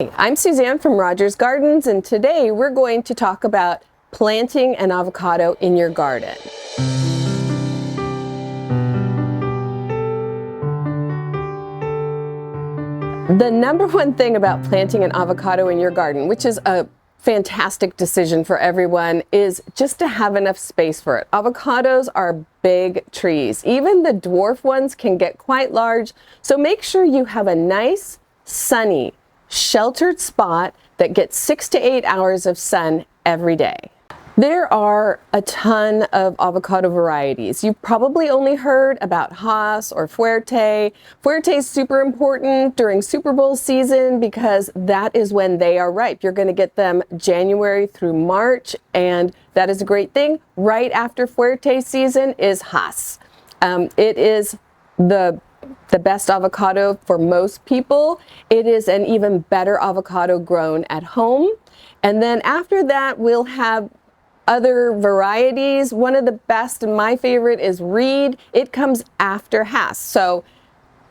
I'm Suzanne from Rogers Gardens, and today we're going to talk about planting an avocado in your garden. The number one thing about planting an avocado in your garden, which is a fantastic decision for everyone, is just to have enough space for it. Avocados are big trees. Even the dwarf ones can get quite large, so make sure you have a nice, sunny, sheltered spot that gets 6 to 8 hours of sun every day. There are a ton of avocado varieties. You've probably only heard about Hass or Fuerte. Fuerte is super important during Super Bowl season because that is when they are ripe. You're going to get them January through March, and that is a great thing. Right after Fuerte season is Hass. It is the best avocado for most people. It is an even better avocado grown at home. And then after that, we'll have other varieties. One of the best and my favorite is Reed. It comes after Hass. So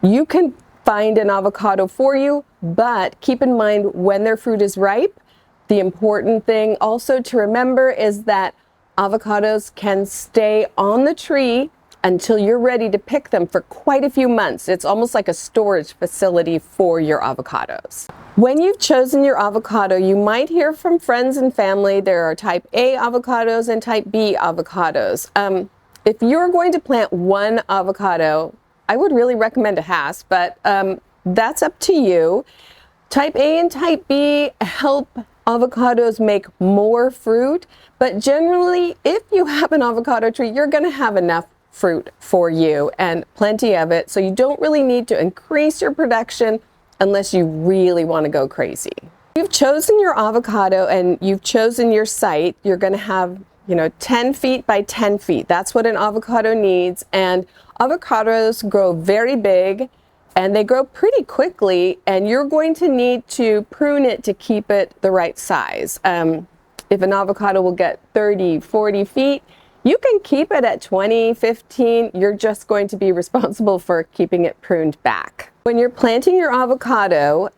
you can find an avocado for you, but keep in mind when their fruit is ripe. The important thing also to remember is that avocados can stay on the tree until you're ready to pick them for quite a few months. It's almost like a storage facility for your avocados. When you've chosen your avocado, you might hear from friends and family there are type A avocados and type B avocados. If you're going to plant one avocado, I would really recommend a Hass, but that's up to you. Type A and type B help avocados make more fruit, but generally, if you have an avocado tree, you're going to have enough fruit for you and plenty of it, so you don't really need to increase your production unless you really want to go crazy. You've chosen your avocado and you've chosen your site. You're going to have 10 feet by 10 feet. That's what an avocado needs, and avocados grow very big and they grow pretty quickly, and you're going to need to prune it to keep it the right size. If an avocado will get 30, 40 feet, you can keep it at 20, 15. You're just going to be responsible for keeping it pruned back. When you're planting your avocado,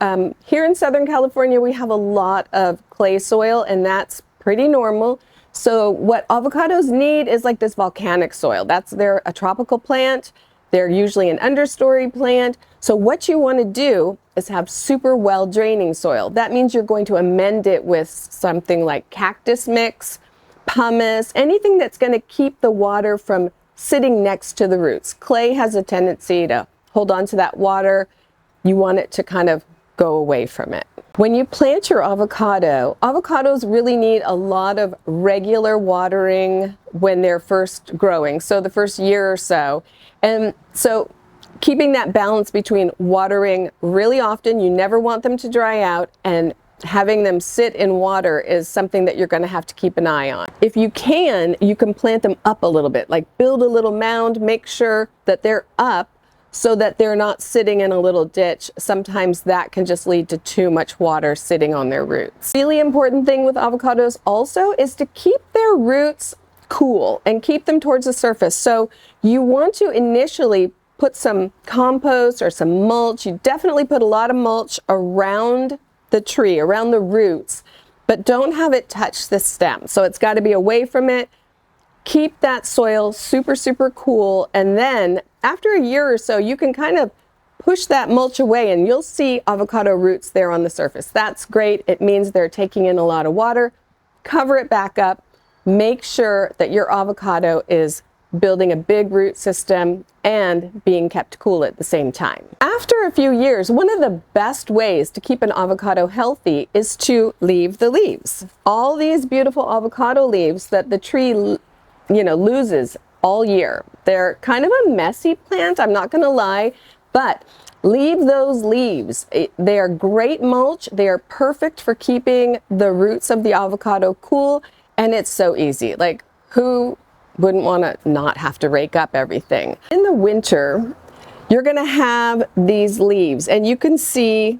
here in Southern California, we have a lot of clay soil, and that's pretty normal. So what avocados need is like this volcanic soil. They're a tropical plant. They're usually an understory plant. So what you want to do is have super well draining soil. That means you're going to amend it with something like cactus mix, pumice, anything that's going to keep the water from sitting next to the roots. Clay has a tendency to hold on to that water. You want it to kind of go away from it. When you plant your avocado, avocados really need a lot of regular watering when they're first growing, so the first year or so. And so keeping that balance between watering really often, you never want them to dry out, and having them sit in water is something that you're going to have to keep an eye on. If you can plant them up a little bit, like build a little mound, make sure that they're up so that they're not sitting in a little ditch. Sometimes that can just lead to too much water sitting on their roots. Really important thing with avocados also is to keep their roots cool and keep them towards the surface. So you want to initially put some compost or some mulch. You definitely put a lot of mulch around the tree, around the roots, but don't have it touch the stem. So it's got to be away from it. Keep that soil super, super cool. And then after a year or so, you can kind of push that mulch away and you'll see avocado roots there on the surface. That's great. It means they're taking in a lot of water. Cover it back up. Make sure that your avocado is building a big root system and being kept cool at the same time. After a few years, one of the best ways to keep an avocado healthy is to leave the leaves. All these beautiful avocado leaves that the tree, loses all year. They're kind of a messy plant, I'm not going to lie, but leave those leaves. They are great mulch. They are perfect for keeping the roots of the avocado cool, and it's so easy. Like, who wouldn't want to not have to rake up everything? In the winter, you're going to have these leaves, and you can see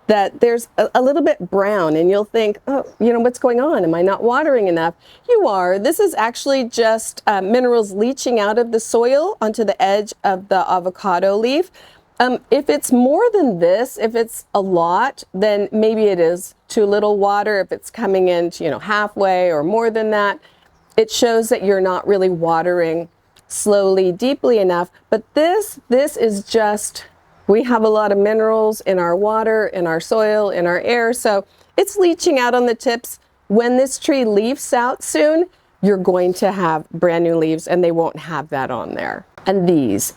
that there's a little bit brown, and you'll think, oh, what's going on? Am I not watering enough? You are. This is actually just minerals leaching out of the soil onto the edge of the avocado leaf. If it's more than this, if it's a lot, then maybe it is too little water. If it's coming in, halfway or more than that, it shows that you're not really watering slowly, deeply enough. But this is just, we have a lot of minerals in our water, in our soil, in our air, so it's leaching out on the tips. When this tree leaves out soon, you're going to have brand new leaves and they won't have that on there. And these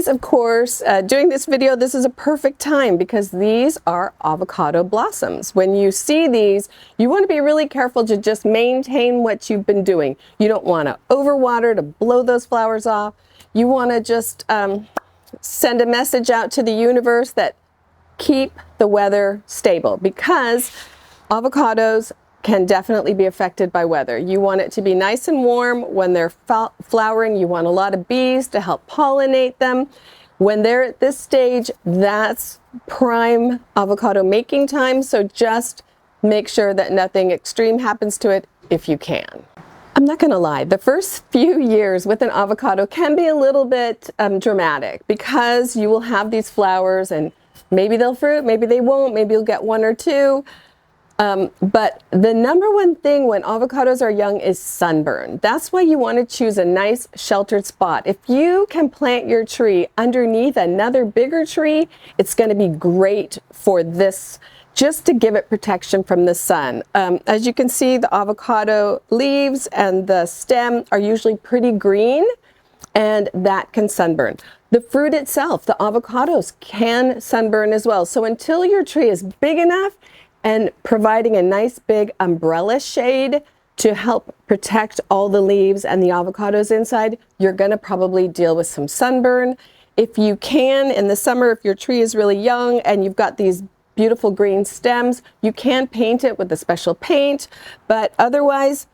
of course, doing this video, this is a perfect time because these are avocado blossoms. When you see these, you want to be really careful to just maintain what you've been doing. You don't want to overwater to blow those flowers off. You want to just send a message out to the universe that keep the weather stable, because avocados can definitely be affected by weather. You want it to be nice and warm when they're flowering. You want a lot of bees to help pollinate them. When they're at this stage, that's prime avocado making time. So just make sure that nothing extreme happens to it if you can. I'm not gonna lie, the first few years with an avocado can be a little bit dramatic, because you will have these flowers and maybe they'll fruit, maybe they won't, maybe you'll get one or two. But the number one thing when avocados are young is sunburn. That's why you want to choose a nice sheltered spot. If you can plant your tree underneath another bigger tree, it's going to be great for this, just to give it protection from the sun. As you can see, the avocado leaves and the stem are usually pretty green, and that can sunburn. The fruit itself, the avocados, can sunburn as well. So until your tree is big enough and providing a nice big umbrella shade to help protect all the leaves and the avocados inside, you're going to probably deal with some sunburn. If you can, in the summer, if your tree is really young and you've got these beautiful green stems, you can paint it with a special paint, but otherwise,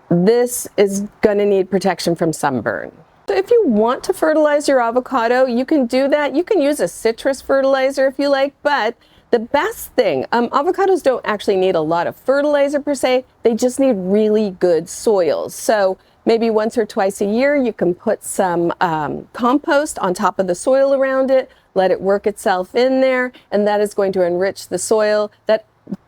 this is going to need protection from sunburn. So if you want to fertilize your avocado, you can do that. You can use a citrus fertilizer if you like, but the best thing, avocados don't actually need a lot of fertilizer per se, they just need really good soils. So maybe once or twice a year you can put some compost on top of the soil around it, let it work itself in there, and that is going to enrich the soil. That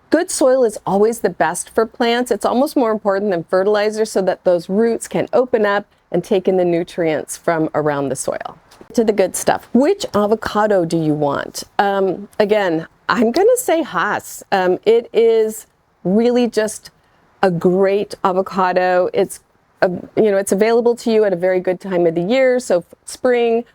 good soil is always the best for plants. It's almost more important than fertilizer, so that those roots can open up and take in the nutrients from around the soil. To the good stuff. Which avocado do you want? Again, I'm going to say Hass. It is really just a great avocado. It's it's available to you at a very good time of the year. So spring,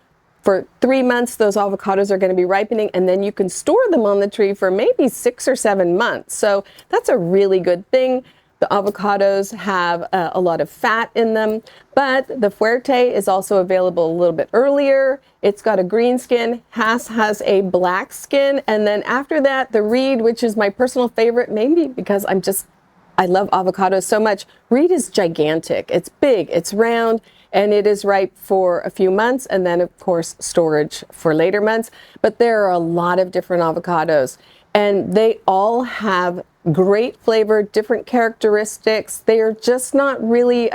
for 3 months, those avocados are going to be ripening, and then you can store them on the tree for maybe 6 or 7 months. So that's a really good thing. The avocados have a lot of fat in them, but the Fuerte is also available a little bit earlier. It's got a green skin. Hass has a black skin. And then after that, the Reed, which is my personal favorite, maybe because I love avocados so much. Reed is gigantic. It's big, it's round, and it is ripe for a few months, and then of course storage for later months. But there are a lot of different avocados, and they all have great flavor, different characteristics. They are just not really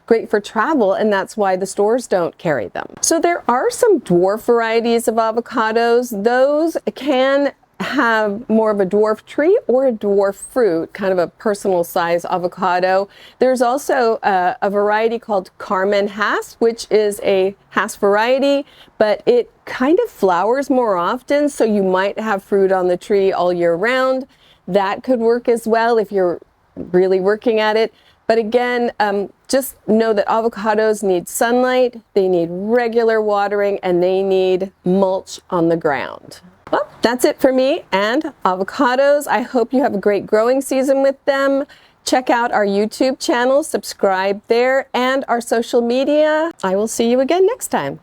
great for travel, and that's why the stores don't carry them. So there are some dwarf varieties of avocados. Those can have more of a dwarf tree or a dwarf fruit, kind of a personal size avocado. There's also a variety called Carmen Hass, which is a Hass variety, but it kind of flowers more often, so you might have fruit on the tree all year round. That could work as well if you're really working at it. But again, just know that avocados need sunlight, they need regular watering, and they need mulch on the ground. Well, that's it for me and avocados. I hope you have a great growing season with them. Check out our YouTube channel, subscribe there, and our social media. I will see you again next time.